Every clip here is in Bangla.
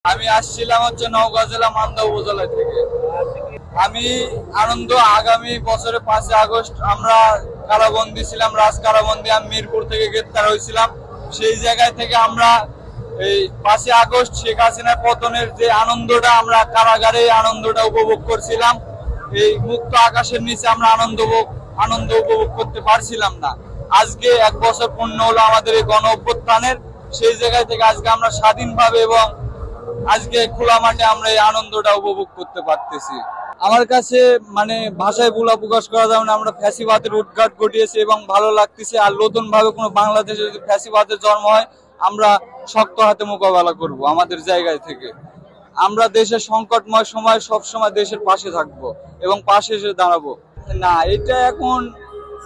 আমি আসছিলাম হচ্ছে নওগাঁ জেলা মান্দা উপজেলা থেকে। আমি আনন্দ আগামী বছরে 5 আগস্ট আমরা কারাবন্দী ছিলাম, রাজ কারাবন্দী। আমি মিরপুর থেকে গ্রেপ্তার হয়েছিলাম। সেই জায়গায় থেকে আমরা এই 5 আগস্ট শেখ হাসিনার পতনের যে আনন্দটা, আমরা কারাগারে আনন্দটা উপভোগ করছিলাম। এই মুক্ত আকাশের নিচে আমরা আনন্দ উপভোগ করতে পারছিলাম না। আজকে 1 বছর পূর্ণ হলো আমাদের এই গণ অভ্যুত্থানের। সেই জায়গায় থেকে আজকে আমরা স্বাধীনভাবে এবং আজকে খোলা মাঠে আমরা এই আনন্দটা উপভোগ করতে পারতেছি। আমার কাছে মানে ভাষায় বলা প্রকাশ করা যাবে না। আমরা ফ্যাসিবাদের উৎখাত ঘটিয়েছি এবং ভালো লাগতেছে। আর নতুন ভাবে কোনো বাংলাদেশে যদি ফ্যাসিবাদের জন্ম হয়, আমরা শক্ত হাতে মোকাবেলা করব আমাদের জায়গায় থেকে। আমরা দেশের সংকটময় সময় সব সময় দেশের পাশে থাকব এবং পাশে এসে দাঁড়াবো। না, এটা এখন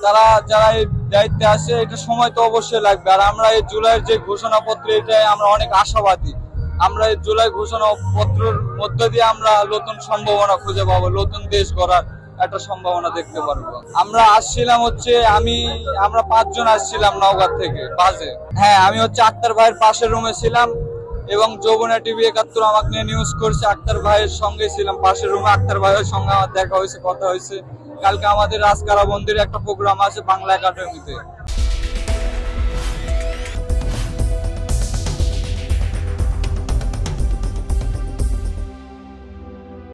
যারা এই দায়িত্বে আছে, এটা সময় তো অবশ্যই লাগবে। আর আমরা এই জুলাইয়ের যে ঘোষণাপত্র, এটাই আমরা অনেক আশাবাদী। আমরা এই জুলাই ঘোষণাপত্রের মধ্য দিয়ে আমরা নতুন সম্ভাবনা খুঁজে পাবো, নতুন দেশ গড়ার একটা সম্ভাবনা দেখতে পারবো। আমরা আসছিলাম হচ্ছে আমরা 5 জন আসছিলাম নওগাঁ থেকে বাসে। হ্যাঁ, আমি হচ্ছে আক্তার ভাইয়ের পাশের রুমে ছিলাম এবং যমুনা টিভি 71 আমাকে নিয়ে নিউজ করছে। আক্তার ভাইয়ের সঙ্গে ছিলাম পাশের রুমে। আক্তার ভাইয়ের সঙ্গে আমার দেখা হয়েছে, কথা হয়েছে। কালকে আমাদের রাজ কারাবন্দীর একটা প্রোগ্রাম আছে বাংলা একাডেমিতে।